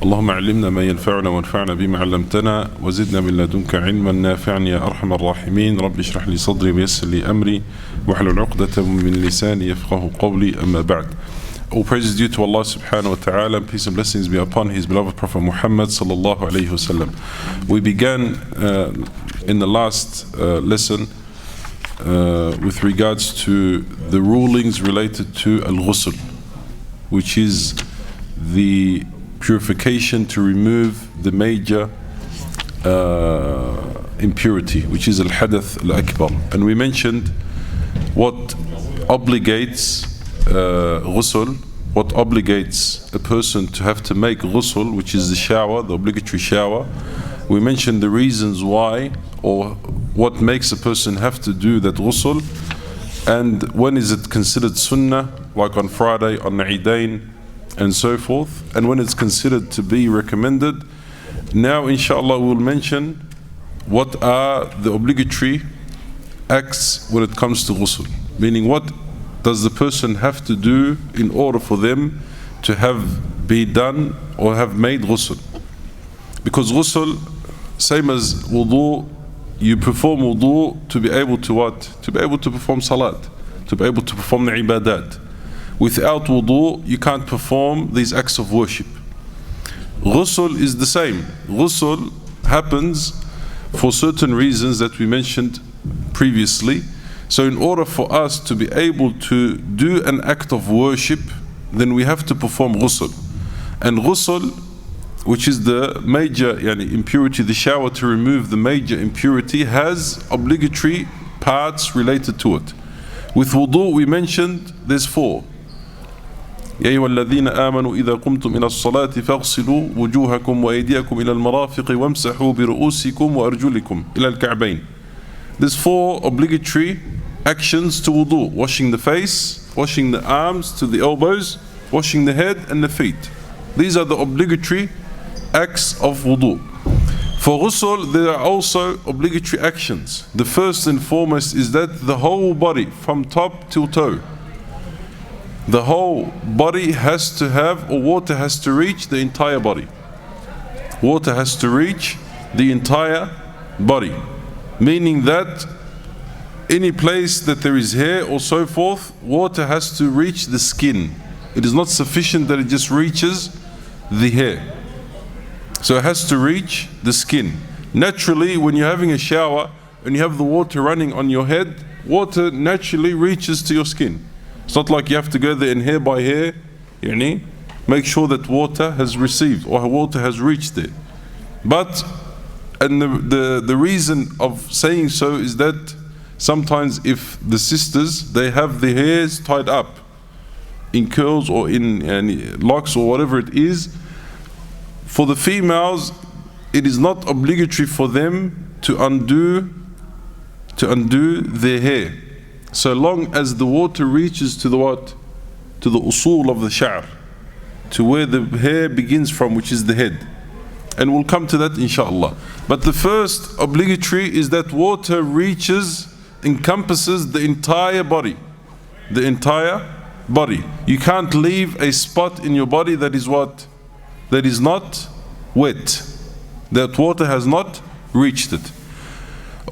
اللهم علمنا ما ينفعنا وانفعنا بما علمتنا وزدنا من لدنك علما نافعا يا أرحم الراحمين. رب اشرح لي صدري ويسر لي أمري واحلل عقدة من لساني يفقه قولي. أما بعد. All praise is due to Allah subhanahu wa ta'ala, and peace and blessings be upon his beloved Prophet Muhammad sallallahu alayhi wasallam. We began in the last lesson with regards to the rulings related to al-ghusl, which is the purification to remove the major impurity, which is al-hadath al-akbar. And we mentioned what obligates ghusl, what obligates a person to have to make ghusl, which is the shower, the obligatory shower. We mentioned the reasons why, or what makes a person have to do that ghusl, and when is it considered sunnah, like on Friday, on Eidain, and so forth, and when it's considered to be recommended. Now inshallah we'll mention what are the obligatory acts when it comes to ghusl, meaning what does the person have to do in order for them to have be done or have made ghusl. Because ghusl, same as wudu, you perform wudu to be able to what? To be able to perform salat, to be able to perform the ibadat. Without wudu, you can't perform these acts of worship. Ghusl is the same. Ghusl happens for certain reasons that we mentioned previously. So in order for us to be able to do an act of worship, then we have to perform ghusl. And ghusl, which is the major impurity, the shower to remove the major impurity, has obligatory parts related to it. With wudu, we mentioned there's 4. يا أيها الذين آمنوا إذا قمتم إلى الصلاة فاغسلوا وجوهكم وأيديكم إلى المرافق وامسحوا برؤوسكم وأرجلكم إلى الكعبين. There's 4 obligatory actions to wudu: washing the face, washing the arms to the elbows, washing the head and the feet. These are the obligatory acts of wudu. For ghusl, there are also obligatory actions. The first and foremost is that the whole body, from top till toe, the whole body has to have, or water has to reach the entire body. Water has to reach the entire body. Meaning that any place that there is hair or so forth, water has to reach the skin. It is not sufficient that it just reaches the hair. So it has to reach the skin. Naturally, when you're having a shower and you have the water running on your head, water naturally reaches to your skin. It's not like you have to go there and hair by hair, make sure that water has received or water has reached there. But and the reason of saying so is that sometimes if the sisters, they have the hairs tied up in curls or in locks or whatever it is, for the females it is not obligatory for them to undo their hair, so long as the water reaches to the what? To the usul of the sha'r, to where the hair begins from, which is the head. And we'll come to that inshaAllah. But the first obligatory is that water encompasses the entire body. The entire body. You can't leave a spot in your body that is what? That is not wet. That water has not reached it.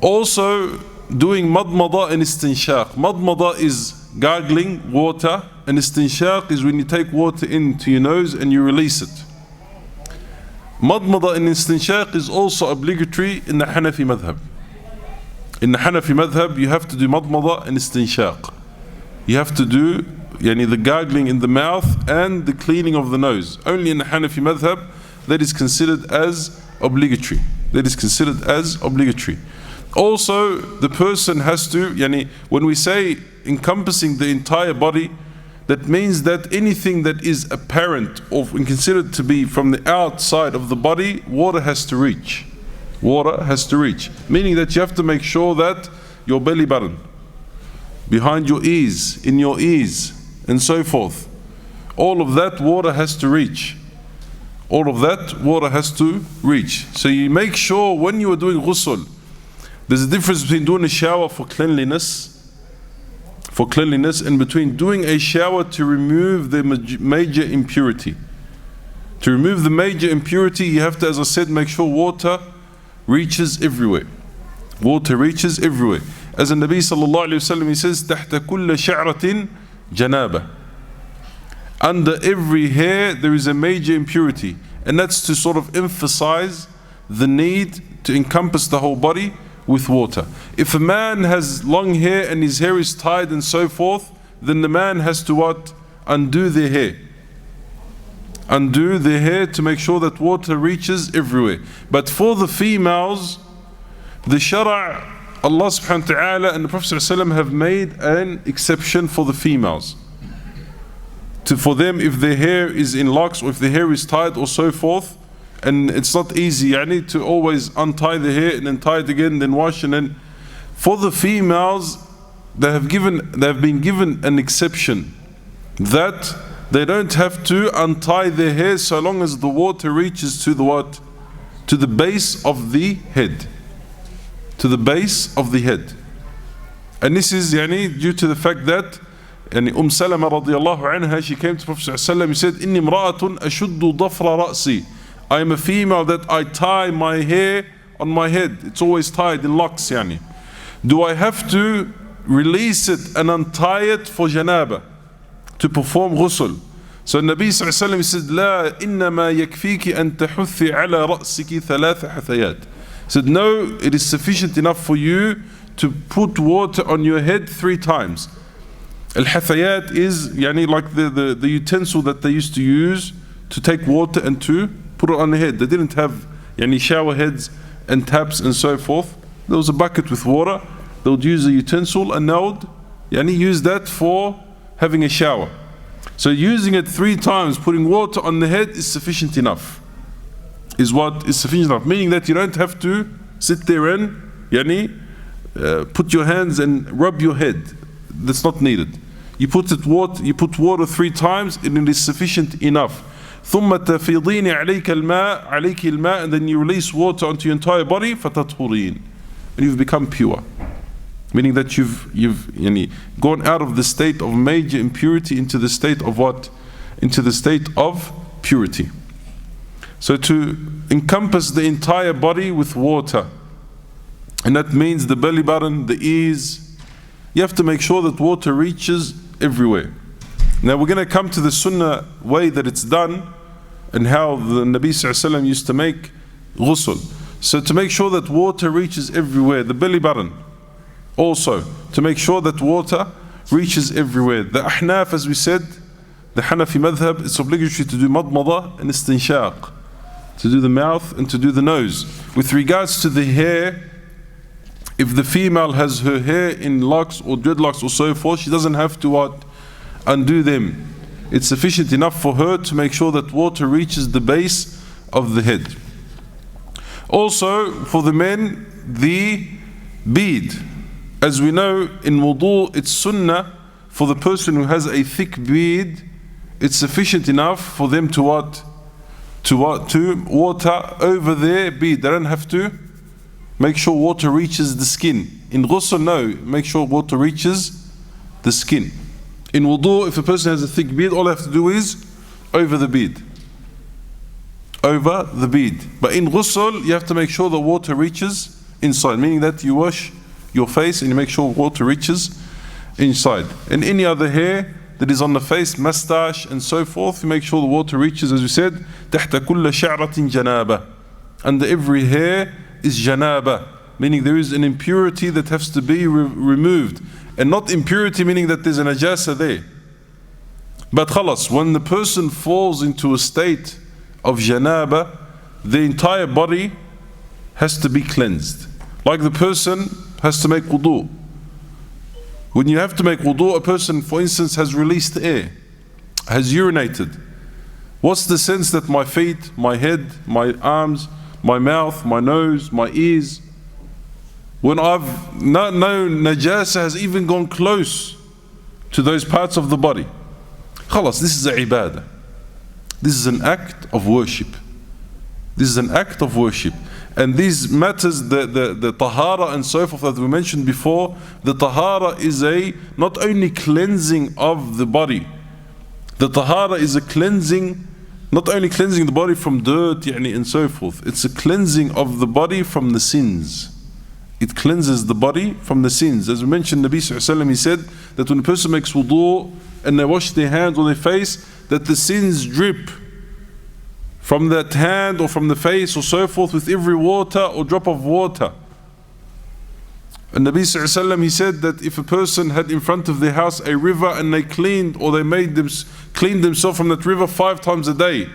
Also, doing madmada and istinshaq. Madmada is gargling water, and istinshaq is when you take water into your nose and you release it. Madmada and istinshaq is also obligatory in the Hanafi madhab. In the Hanafi madhab, you have to do madmada and istinshaq. You have to do the gargling in the mouth and the cleaning of the nose. Only in the Hanafi madhab that is considered as obligatory. That is considered as obligatory. Also, the person has to, when we say encompassing the entire body, that means that anything that is apparent or considered to be from the outside of the body, water has to reach. Water has to reach. Meaning that you have to make sure that your belly button, behind your ears, in your ears, and so forth, all of that water has to reach. All of that water has to reach. So you make sure when you are doing ghusl, there's a difference between doing a shower for cleanliness and between doing a shower to remove the major impurity. To remove the major impurity, you have to, as I said, make sure water reaches everywhere. Water reaches everywhere. As the Nabi sallallahu alayhi wa sallam, he says, تحت كل شعرة جنابة. Under every hair there is a major impurity. And that's to sort of emphasize the need to encompass the whole body with water. If a man has long hair and his hair is tied and so forth, then the man has to what? Undo their hair. Undo their hair to make sure that water reaches everywhere. But for the females, the Shara', Allah subhanahu wa ta'ala and the Prophet ﷺ have made an exception for the females. For them, if their hair is in locks or if their hair is tied or so forth, and it's not easy to always untie the hair and then tie it again, then wash, and then for the females, they have been given an exception that they don't have to untie their hair so long as the water reaches to the what? To the base of the head. To the base of the head. And this is due to the fact that Salama radiallahu anha, she came to Prophet ﷺ, he said, Inni mra'atun ashuddu dafra ra'si. I am a female that I tie my hair on my head. It's always tied in locks. Do I have to release it and untie it for janaba, to perform ghusl? So Nabi sallallahu alayhi wa sallam said, La innama yakfiki an tahuthi ala ra'siki thalatha hathayat. He said, no, it is sufficient enough for you to put water on your head 3 times. Al-hathayat is like the utensil that they used to use to take water and to put it on the head. They didn't have shower heads and taps and so forth. There was a bucket with water. They would use a utensil and they would use that for having a shower. So using it 3 times, putting water on the head is sufficient enough. Is what is sufficient enough. Meaning that you don't have to sit there and put your hands and rub your head. That's not needed. You put water 3 times and it is sufficient enough. ثم تفيضين عليك الماء, and then you release water onto your entire body, فتطهرين, and you've become pure. Meaning that you've gone out of the state of major impurity into the state of what? Into the state of purity. So to encompass the entire body with water, and that means the belly button, the ears, you have to make sure that water reaches everywhere. Now we're going to come to the sunnah way that it's done and how the Nabi sallallahu alayhi wa sallam used to make ghusl. So to make sure that water reaches everywhere, the belly button also, to make sure that water reaches everywhere. The Ahnaf, as we said, the Hanafi madhab, it's obligatory to do madmada and istinshaq, to do the mouth and to do the nose. With regards to the hair, if the female has her hair in locks or dreadlocks or so forth, she doesn't have to what? Undo them. It's sufficient enough for her to make sure that water reaches the base of the head. Also, for the men, the bead. As we know, in wudu, it's sunnah for the person who has a thick bead, it's sufficient enough for them to what? To water over their bead. They don't have to make sure water reaches the skin. In ghusl, no, make sure water reaches the skin. In wudu, if a person has a thick beard, all I have to do is over the bead. Over the bead. But in ghusl, you have to make sure the water reaches inside, meaning that you wash your face and you make sure water reaches inside. And any other hair that is on the face, mustache and so forth, you make sure the water reaches, as we said, تحت كل شعرة جنابة. Under every hair is janaba, meaning there is an impurity that has to be removed. And not impurity meaning that there's an najasa there. But khalas, when the person falls into a state of janaba, the entire body has to be cleansed. Like the person has to make wudu. When you have to make wudu, a person, for instance, has released air, has urinated. What's the sense that my feet, my head, my arms, my mouth, my nose, my ears, when I've no najasa has even gone close to those parts of the body? Khalas, this is a ibadah. This is an act of worship. This is an act of worship. And these matters, the tahara and so forth that we mentioned before, the tahara is not only cleansing of the body, the tahara is a cleansing Not only cleansing the body from dirt, يعني, and so forth. It's a cleansing of the body from the sins. It cleanses the body from the sins. As we mentioned, Nabi Sallallahu Alaihi Wasallam, he said that when a person makes wudu and they wash their hands or their face, that the sins drip from that hand or from the face or so forth with every water or drop of water. And Nabi Sallallahu Alaihi Wasallam, he said that if a person had in front of their house a river and they cleaned or they cleaned themselves from that river 5 times a day,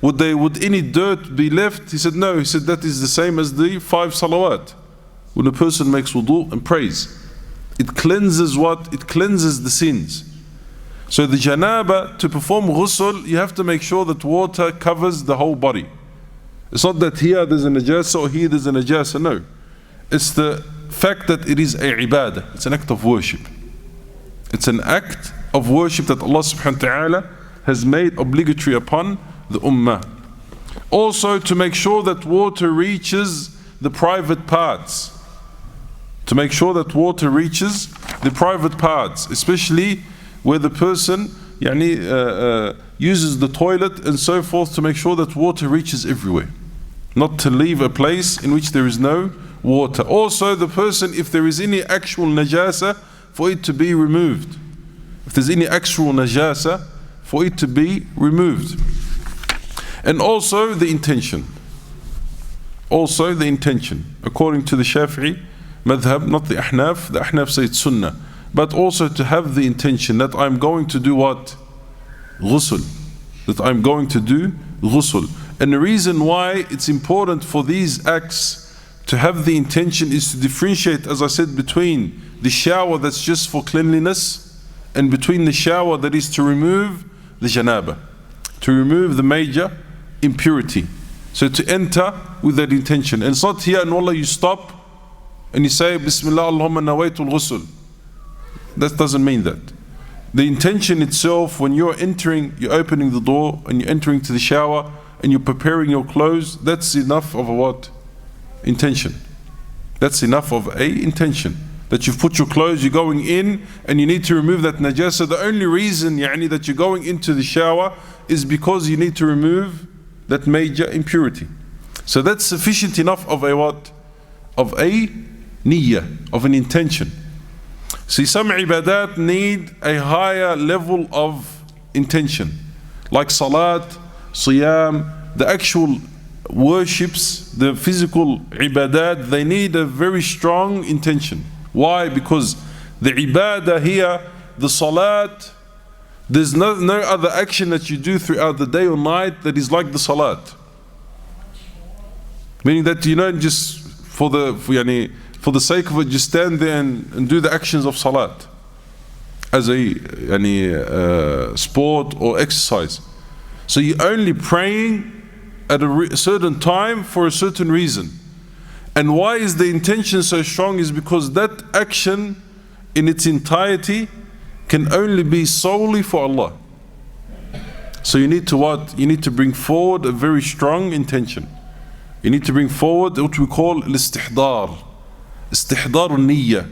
would any dirt be left? He said no. He said that is the same as the 5 salawat. When a person makes wudu and prays, it cleanses what? It cleanses the sins. So the janaba, to perform ghusl, you have to make sure that water covers the whole body. It's not that here there's a najasa or here there's a najasa, no. It's the fact that it is a ibadah. It's an act of worship. It's an act of worship that Allah subhanahu wa ta'ala has made obligatory upon the ummah. Also to make sure that water reaches the private parts. To make sure that water reaches the private parts, especially where the person uses the toilet and so forth, to make sure that water reaches everywhere. Not to leave a place in which there is no water. Also the person, if there is any actual najasa, for it to be removed. If there's any actual najasa, for it to be removed. And also the intention. Also the intention. According to the Shafi'i madhab, not the Ahnaf say it's sunnah. But also to have the intention that I'm going to do what? Ghusl. That I'm going to do ghusl. And the reason why it's important for these acts to have the intention is to differentiate, as I said, between the shower that's just for cleanliness and between the shower that is to remove the janaba, to remove the major impurity. So to enter with that intention. And it's not here and wallah you stop and you say Bismillah Allahumma nawaitul ghusl. That doesn't mean that. The intention itself, when you're entering, you're opening the door and you're entering to the shower and you're preparing your clothes, that's enough of a what? Intention. That's enough of a intention. That you've put your clothes, you're going in and you need to remove that najasa. The only reason that you're going into the shower is because you need to remove that major impurity. So that's sufficient enough of a what? Of a niyyah, of an intention. See, some ibadat need a higher level of intention. Like salat, siyam, the actual worships, the physical ibadat, they need a very strong intention. Why? Because the ibadah here, the salat, there's no other action that you do throughout the day or night that is like the salat. Meaning that you don't just for the sake of it just stand there and do the actions of salat as a sport or exercise. So you're only praying at a certain time for a certain reason. And why is the intention so strong? Is because that action in its entirety can only be solely for Allah. So you need to what? You need to bring forward a very strong intention. You need to bring forward what we call al-istihdar. Istihdar al-niyyah.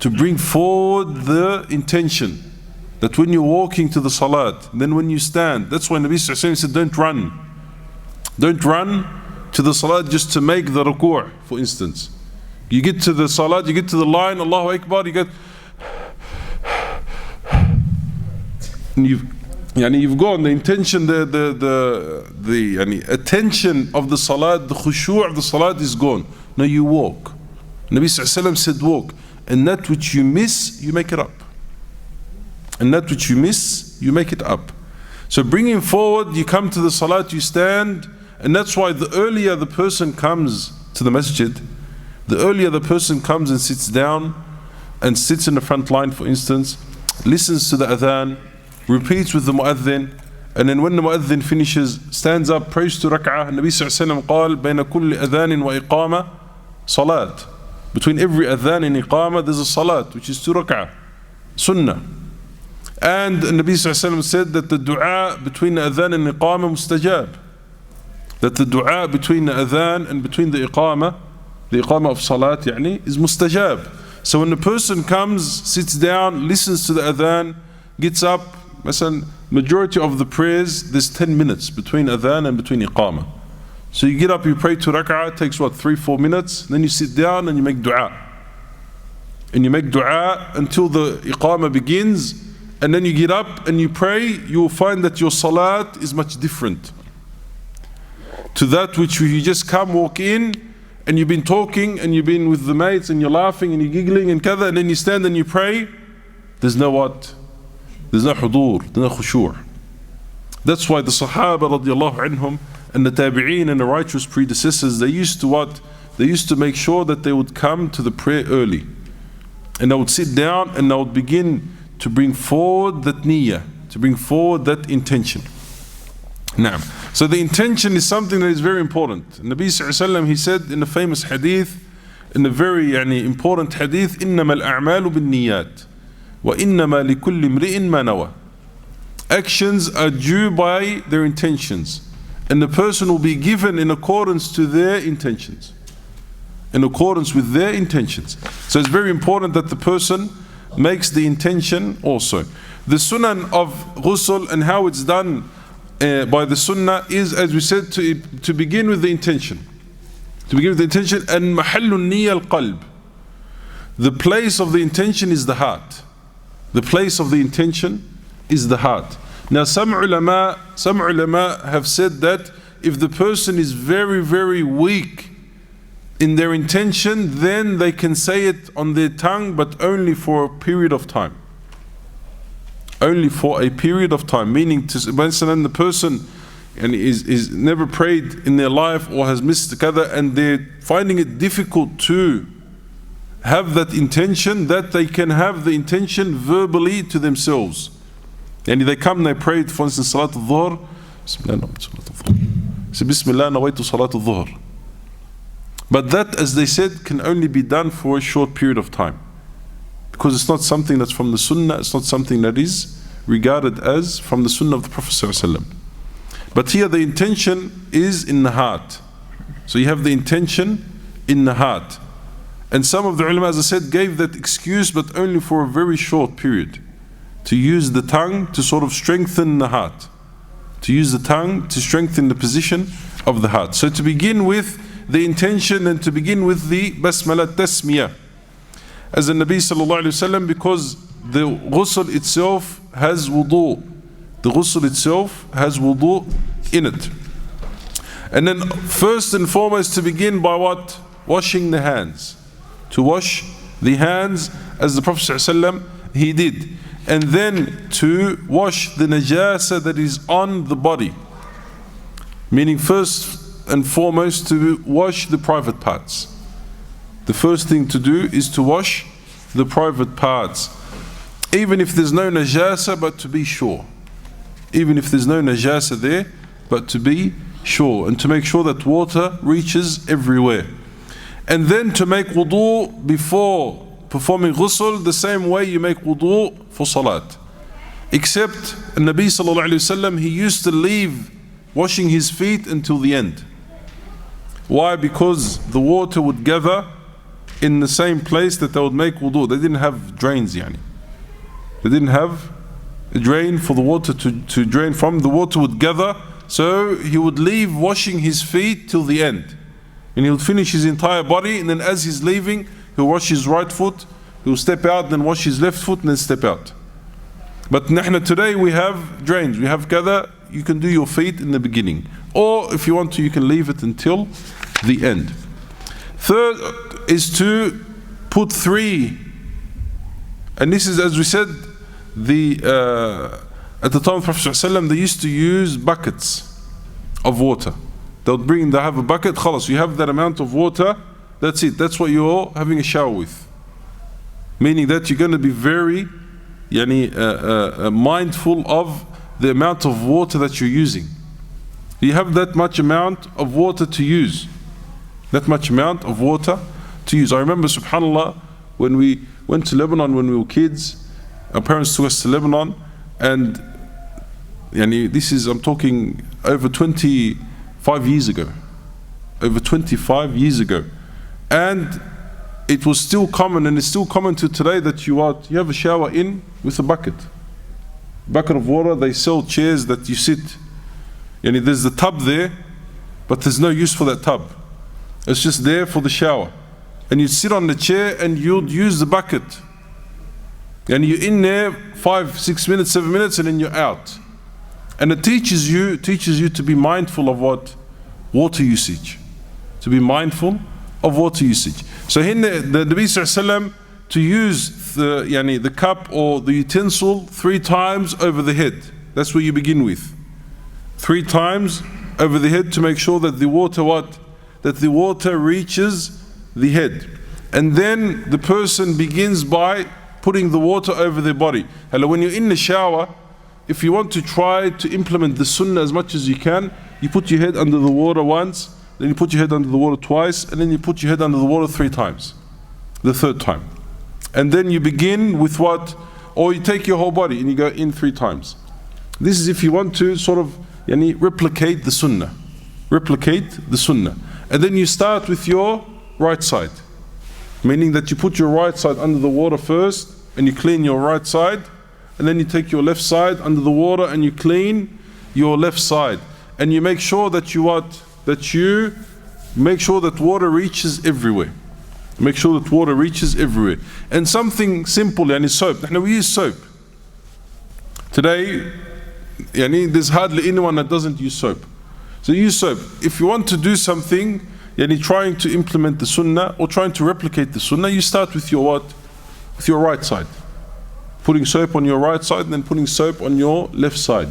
To bring forward the intention. That when you're walking to the salat, then when you stand, that's why Nabi Sallallahu Alaihi Wasallam said, don't run. Don't run to the salat just to make the ruku', for instance. You get to the salat, you get to the line, Allahu Akbar, you get, and you've gone. The intention, the attention of the salat, the khushu' of the salat is gone. Now you walk. Nabi Sallallahu Alaihi Wasallam said walk, and that which you miss, you make it up. And that which you miss, you make it up. So bringing forward, you come to the salat, you stand. And that's why the earlier the person comes to the masjid, the earlier the person comes and sits down and sits in the front line, for instance, listens to the adhan, repeats with the mu'adhin, and then when the mu'adhin finishes, stands up, prays to rak'ah. Nabi sallallahu alayhi wa sallam قال بين كل أذان وإقامة صلاة. Between every adhan and iqamah there's a salat, which is 2 rak'ah, sunnah. And Nabi sallallahu alayhi wa sallam said that the dua between the adhan and iqamah mustajab. That the dua between the adhan and between the iqamah of salat is mustajab. So when the person comes, sits down, listens to the adhan, gets up, مثلا majority of the prayers, there's 10 minutes between adhan and between iqamah. So you get up, you pray 2 rak'ah, it takes what, 3-4 minutes, then you sit down and you make dua. And you make dua until the iqamah begins, and then you get up and you pray. You will find that your salat is much different to that which you just come, walk in, and you've been talking and you've been with the mates and you're laughing and you're giggling and kada, and then you stand and you pray. There's no what? There's no hudur, there's no khushu'. That's why the Sahaba radiallahu anhum and the Tabi'een and the righteous predecessors, they used to what? They used to make sure that they would come to the prayer early. And they would sit down and they would begin to bring forward that niyyah, to bring forward that intention. Now, so the intention is something that is very important. And Nabi sallallahu alayhi wa sallam, he said in a famous hadith, in a very important hadith, إِنَّمَا الْأَعْمَالُ بِالنِّيَّاتِ وَإِنَّمَا لِكُلِّ امْرِئٍ مَا نَوَى. Actions are due by their intentions, and the person will be given in accordance to their intentions. In accordance with their intentions. So it's very important that the person makes the intention also. The sunan of ghusl and how it's done by the sunnah is, as we said, to begin with the intention. To begin with the intention, and mahallun niyya al-qalb. The place of the intention is the heart. The place of the intention is the heart. Now some ulama have said that if the person is very, very weak in their intention, then they can say it on their tongue, but only for a period of time. Only for a period of time, meaning when the person is never prayed in their life or has missed the qadha, and they're finding it difficult to have that intention, that they can have the intention verbally to themselves. And they come, they pray, for instance, Salat al-Dhuhr, Bismillah nawaitu Salat al-Dhuhr. But that, as they said, can only be done for a short period of time, because it's not something that's from the sunnah, it's not something that is regarded as from the sunnah of the Prophet ﷺ. But here the intention is in the heart. So you have the intention in the heart. And some of the ulama, as I said, gave that excuse, but only for a very short period, to use the tongue to sort of strengthen the heart, to use the tongue to strengthen the position of the heart. So to begin with the intention and to begin with the basmala tasmiyah, as the Nabi sallallahu alayhi wa sallam, because the ghusl itself has wudu. The ghusl itself has wudu in it. And then first and foremost, to begin by what? Washing the hands. To wash the hands, as the Prophet ﷺ, he did. And then to wash the najasa that is on the body. Meaning first and foremost to wash the private parts. The first thing to do is to wash the private parts. Even if there's no najasa, but to be sure. Even if there's no najasa there, but to be sure. And to make sure that water reaches everywhere. And then to make wudu before performing ghusl, the same way you make wudu for salat. Except Nabi sallallahu alayhi wa sallam, he used to leave washing his feet until the end. Why? Because the water would gather in the same place that they would make wudu. They didn't have drains, yani. They didn't have a drain for the water to drain from. The water would gather, so he would leave washing his feet till the end. And he'll finish his entire body, and then as he's leaving, he'll wash his right foot, he'll step out, then wash his left foot, and then step out. But nahna today we have drains, we have kada, you can do your feet in the beginning. Or if you want to, you can leave it until the end. Third is to put 3, and this is, as we said, at the time of Prophet ﷺ, they used to use buckets of water. They have a bucket, khalas, you have that amount of water, that's it, that's what you're having a shower with. Meaning that you're going to be very mindful of the amount of water that you're using. You have that much amount of water to use. That much amount of water to use. I remember, subhanAllah, when we went to Lebanon when we were kids, our parents took us to Lebanon, and this is, I'm talking over 25 years ago. Over 25 years ago. And it was still common, and it's still common to today, that you have a shower in with a bucket. bucket of water, they sell chairs that you sit. There's the tub there, but there's no use for that tub. It's just there for the shower. And you'd sit on the chair and you'd use the bucket. And you're in there 5, 6 minutes, 7 minutes, and then you're out. And it teaches you to be mindful of what? Water usage. To be mindful of water usage. So here the Nabi Sallallahu to use the cup or the utensil 3 times over the head. That's where you begin with. 3 times over the head to make sure that the water that the water reaches the head. And then the person begins by putting the water over their body. Hello, when you're in the shower, if you want to try to implement the sunnah as much as you can, you put your head under the water once, then you put your head under the water twice, and then you put your head under the water 3 times, the 3rd time. And then you begin with what? Or you take your whole body and you go in 3 times. This is if you want to sort of replicate the sunnah. Replicate the sunnah. And then you start with your right side. Meaning that you put your right side under the water first and you clean your right side. And then you take your left side under the water and you clean your left side. And you make sure that you make sure that water reaches everywhere. Make sure that water reaches everywhere. And something simple, soap. Now we use soap. Today, there's hardly anyone that doesn't use soap. So use soap. If you want to do something, trying to implement the sunnah or trying to replicate the sunnah, you start with your what? With your right side. Putting soap on your right side and then putting soap on your left side.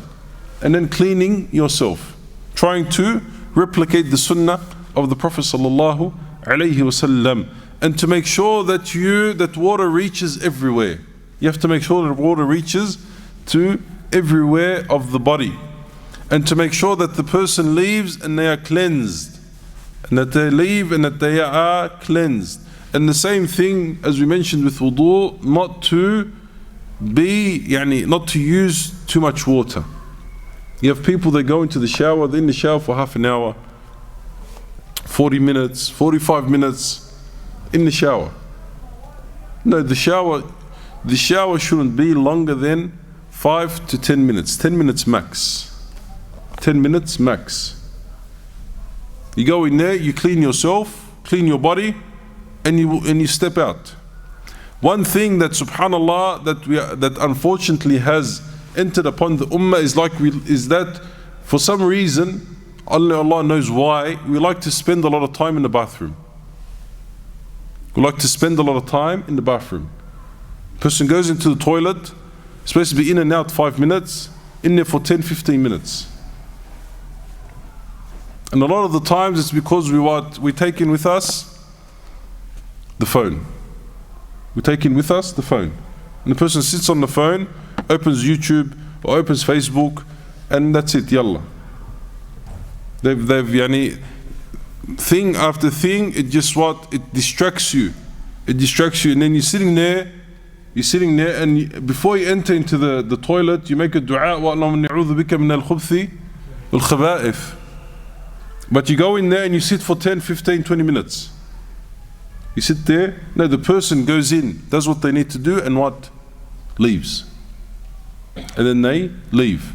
And then cleaning yourself. Trying to replicate the sunnah of the Prophet sallallahu alaihi wasallam. And to make sure that water reaches everywhere. You have to make sure that water reaches to everywhere of the body. And to make sure that the person leaves and they are cleansed. And that they leave and that they are cleansed. And the same thing as we mentioned with wudu, not to use too much water. You have people that go into the shower, they're in the shower for half an hour, 40 minutes, 45 minutes in the shower. No, the shower shouldn't be longer than 5 to 10 minutes, 10 minutes max. 10 minutes max. You go in there, you clean yourself, clean your body, and you step out. One thing that subhanallah that unfortunately has entered upon the ummah is that for some reason, Allah knows why, we like to spend a lot of time in the bathroom. We like to spend a lot of time in the bathroom. Person goes into the toilet, supposed to be in and out 5 minutes, in there for 10-15 minutes. And a lot of the times it's because we take in with us the phone. We take in with us the phone. And the person sits on the phone, opens YouTube or opens Facebook, and that's it, yallah. They've thing after thing, it just it distracts you. It distracts you, and then you're sitting there, and before you enter into the toilet, you make a dua, وَأَلَّهُمَّ نَعُوذُ بِكَ مِنَ الْخُبْثِ وَالْخَبَائِثِ. But you go in there and you sit for 10, 15, 20 minutes. You sit there, no, the person goes in, does what they need to do, and leaves. And then they leave.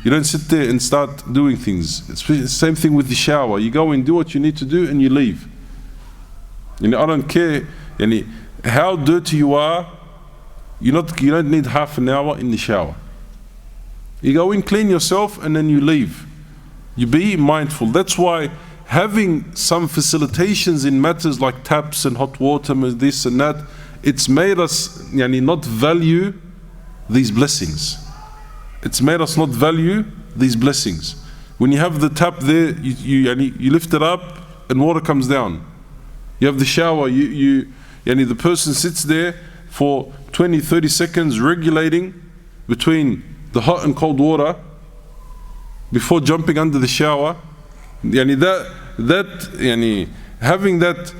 You don't sit there and start doing things. It's the same thing with the shower. You go and do what you need to do and you leave. I don't care how dirty you are, you don't need half an hour in the shower. You go in, clean yourself, and then you leave. You be mindful. That's why having some facilitations in matters like taps and hot water and this and that, it's made us not value these blessings. It's made us not value these blessings. When you have the tap there, you lift it up and water comes down. You have the shower, the person sits there for 20-30 seconds regulating between the hot and cold water before jumping under the shower. Having that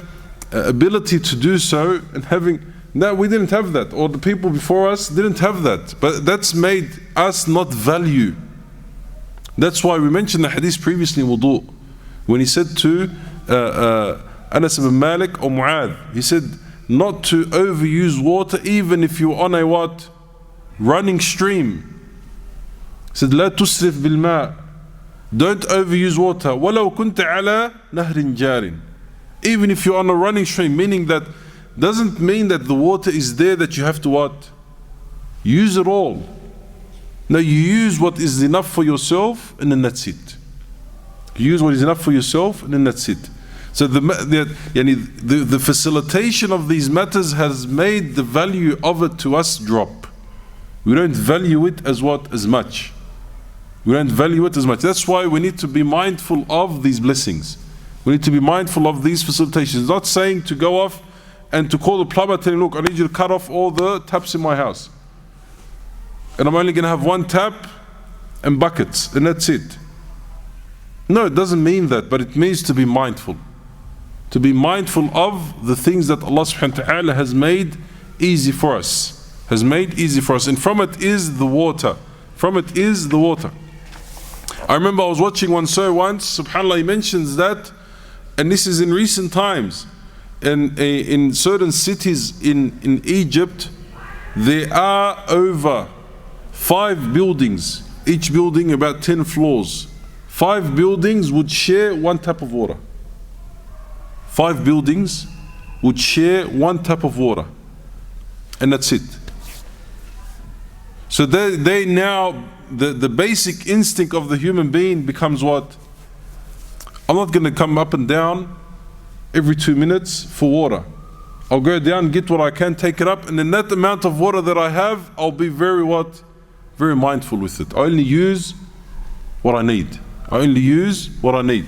ability to do so, and we didn't have that, or the people before us didn't have that, but that's made us not value. That's why we mentioned the hadith previously in wudu, when he said to Anas ibn Malik or Mu'adh, he said not to overuse water even if you're on a running stream. said, لا تسرف بالماء. Don't overuse water. ولو كنت على نهر جار. Even if you're on a running stream, meaning that doesn't mean that the water is there that you have to what? Use it all. No, you use what is enough for yourself and then that's it. You use what is enough for yourself and then that's it. So the facilitation of these matters has made the value of it to us drop. We don't value it as what? As much. We don't value it as much. That's why we need to be mindful of these blessings. We need to be mindful of these facilitations. Not saying to go off and to call the plumber, tell him, look, I need you to cut off all the taps in my house. And I'm only going to have one tap and buckets, and that's it. No, it doesn't mean that, but it means to be mindful. To be mindful of the things that Allah subhanahu wa ta'ala has made easy for us. Has made easy for us. And from it is the water. From it is the water. I remember I was watching one show once, subhanAllah, he mentions that, and this is in recent times, in certain cities in Egypt, there are over 5 buildings, each building about 10 floors. 5 buildings would share one tap of water. 5 buildings would share one tap of water. And that's it. So they now, the basic instinct of the human being becomes what? I'm not going to come up and down every 2 minutes for water. I'll go down, get what I can, take it up, and in that amount of water that I have, I'll be very what? Very mindful with it. I only use what I need. I only use what I need.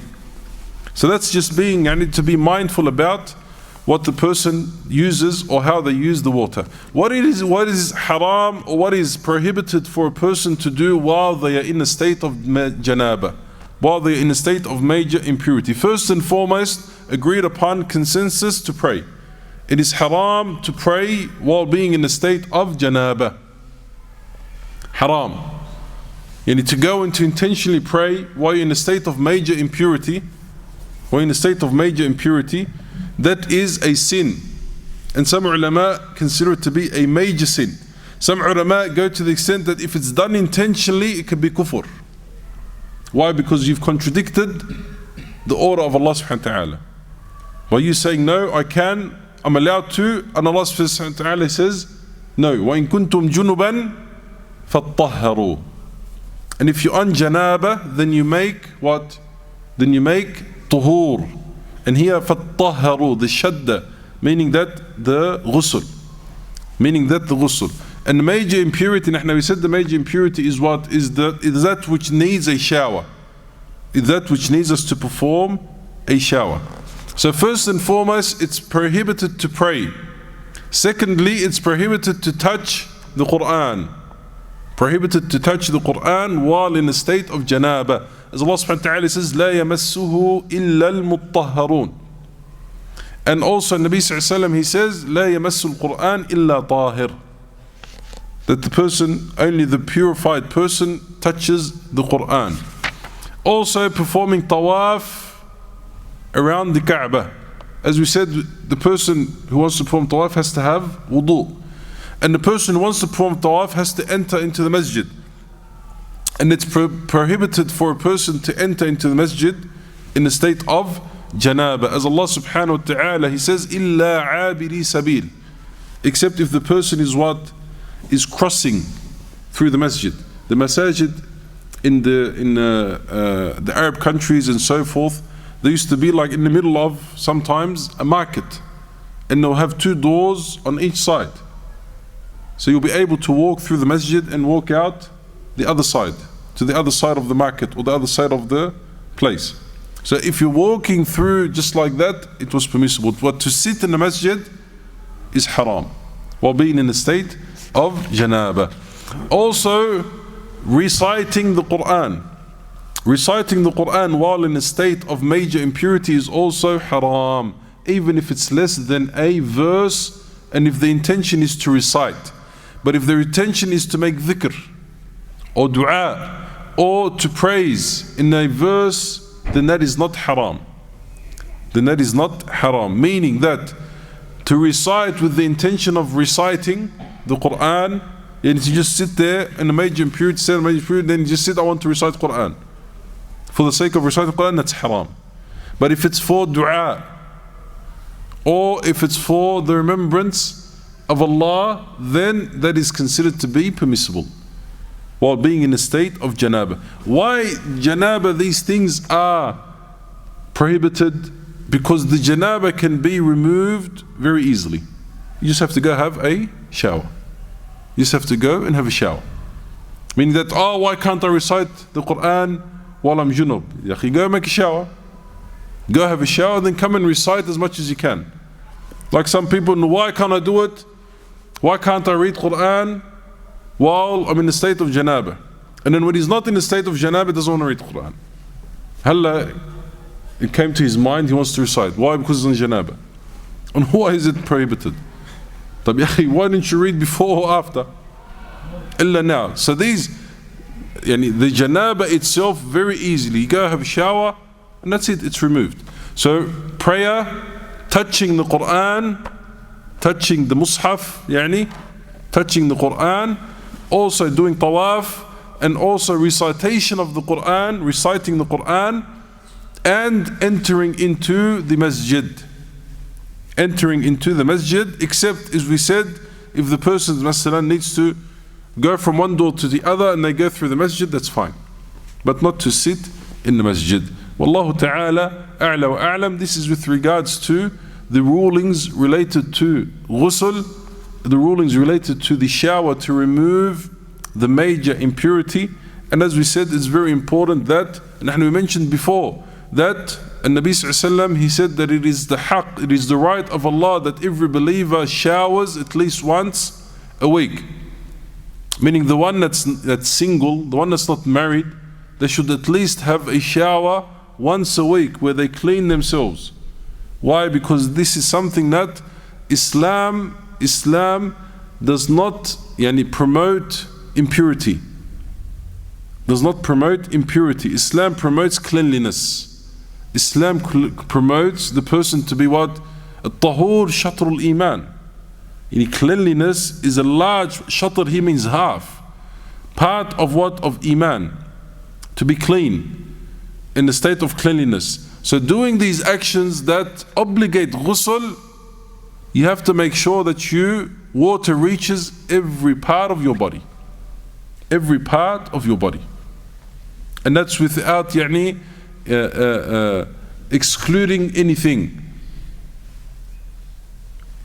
So that's just being, I need to be mindful about what the person uses or how they use the water. What is haram or what is prohibited for a person to do while they are in a state of janaba, while they are in a state of major impurity? First and foremost, agreed upon consensus, to pray. It is haram to pray while being in a state of janaba. Haram. You need to go and to intentionally pray while you're in a state of major impurity. While in a state of major impurity, that is a sin. And some ulama consider it to be a major sin. Some ulama go to the extent that if it's done intentionally, it could be kufr. Why? Because you've contradicted the order of Allah subhanahu wa ta'ala. By you saying, no, I'm allowed to, and Allah subhanahu wa ta'ala says, no. وَإِن كُنْتُمْ جُنُبًا فَاتَّهَّرُوا. And if you're on janaba, then you make what? Then you make tuhur. And here فَاتَّهَّرُوا, the shadda, meaning that the ghusl. Meaning that the ghusl. And the major impurity, we said the major impurity is what? Is that which needs a shower. Is that which needs us to perform a shower. So first and foremost, it's prohibited to pray. Secondly, it's prohibited to touch the Qur'an. Prohibited to touch the Qur'an while in a state of janaba. As Allah subhanahu wa ta'ala says, لا يمسه إلا المطهرون. And also Nabi sallallahu alayhi wa sallam, he says, لا يمس القرآن إلا طاهر. That the person, only the purified person touches the Qur'an. Also performing tawaf around the Kaaba. As we said, the person who wants to perform tawaf has to have wudu. And the person who wants to perform tawaf has to enter into the masjid. And it's prohibited for a person to enter into the masjid in a state of janaba. As Allah subhanahu wa ta'ala, He says, إِلَّا عَابِرِي سَبِيلٍ. Except if the person is what? Is crossing through the masjid. The masajid in the Arab countries and so forth, they used to be like in the middle of sometimes a market. And they'll have 2 doors on each side. So you'll be able to walk through the masjid and walk out the other side, to the other side of the market or the other side of the place. So if you're walking through just like that, it was permissible. But to sit in the masjid is haram, while being in a state of janaba. Also, reciting the Qur'an. Reciting the Qur'an while in a state of major impurity is also haram, even if it's less than a verse and if the intention is to recite. But if the intention is to make dhikr or dua or to praise in a verse, then that is not haram. Then that is not haram. Meaning that to recite with the intention of reciting the Qur'an And you just sit there in a major impurity, say a major impurity, then you just sit, I want to recite Qur'an. For the sake of reciting Qur'an, that's haram. But if it's for dua, or if it's for the remembrance of Allah, then that is considered to be permissible, while being in a state of janaba. Why janaba, these things are prohibited? Because the janaba can be removed very easily. You just have to go have a shower. You just have to go and have a shower. Meaning that, oh, why can't I recite the Qur'an while I'm junub? You go make a shower. Go have a shower, then come and recite as much as you can. Like some people, why can't I do it? Why can't I read Qur'an while I'm in a state of janaba? And then when he's not in a state of janaba, he doesn't want to read Qur'an. Halla, it came to his mind, he wants to recite. Why? Because he's in janaba. And why is it prohibited? Why didn't you read before or after? Illa now. So these, the janaba itself, very easily, you go have a shower and that's it, it's removed. So prayer, touching the Qur'an, touching the mushaf, touching the Qur'an, also doing tawaf, and also recitation of the Qur'an, reciting the Qur'an, and entering into the masjid. Entering into the masjid, except, as we said, if the person needs to go from one door to the other and they go through the masjid, that's fine. But not to sit in the masjid. Wallahu ta'ala a'la wa a'lam. This is with regards to the rulings related to ghusl, the rulings related to the shower to remove the major impurity. And as we said, it's very important that, and we mentioned before, that Nabi Sallallahu Alaihi Wasallam, he said that it is the haqq, it is the right of Allah that every believer showers at least once a week. Meaning the one that's single, the one that's not married, they should at least have a shower once a week where they clean themselves. Why? Because this is something that Islam does not promote impurity. Does not promote impurity. Islam promotes cleanliness. Islam promotes the person to be what? At-tahur shatrul iman. Cleanliness is a large, shatr here means half. Part of what? Of iman. To be clean, in the state of cleanliness. So doing these actions that obligate ghusl, you have to make sure that water reaches every part of your body. Every part of your body. And that's without excluding anything.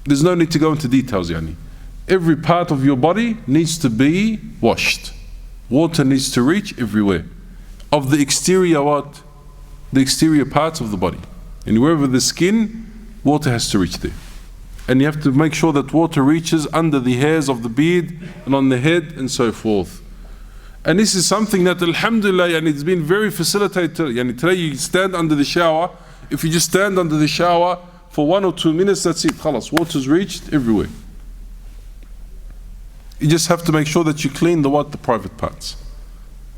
There's no need to go into details. Every part of your body needs to be washed. Water needs to reach everywhere. Of the exterior what? The exterior parts of the body. And wherever the skin, water has to reach there. And you have to make sure that water reaches under the hairs of the beard and on the head and so forth. And this is something that, alhamdulillah, it's been very facilitated. Today you stand under the shower. If you just stand under the shower for 1 or 2 minutes, that's it. Khalas, water's reached everywhere. You just have to make sure that you clean the private parts.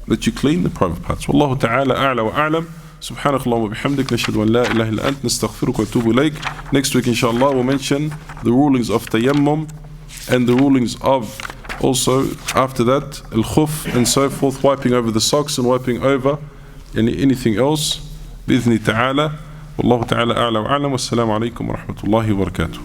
That you clean the private parts. Wallahu ta'ala a'la wa a'lam. سبحانك اللهم وبحمدك نشهد أن لا إله إلا أنت نستغفرك ونتوب إليك. Next week inshallah we'll mention the rulings of tayammum and the rulings of also after that al-khuf and so forth, wiping over the socks and wiping over anything else بإذن تعالى. والله تعالى أعلى وأعلم. والسلام عليكم ورحمة الله وبركاته.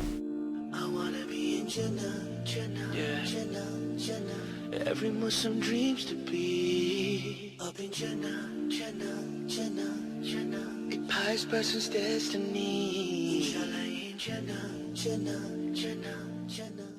Every Muslim dreams to be up in Jannah, Jannah, Jannah, Jannah. A pious person's destiny. Inshallah in Jannah, Jannah, Jannah, Jannah.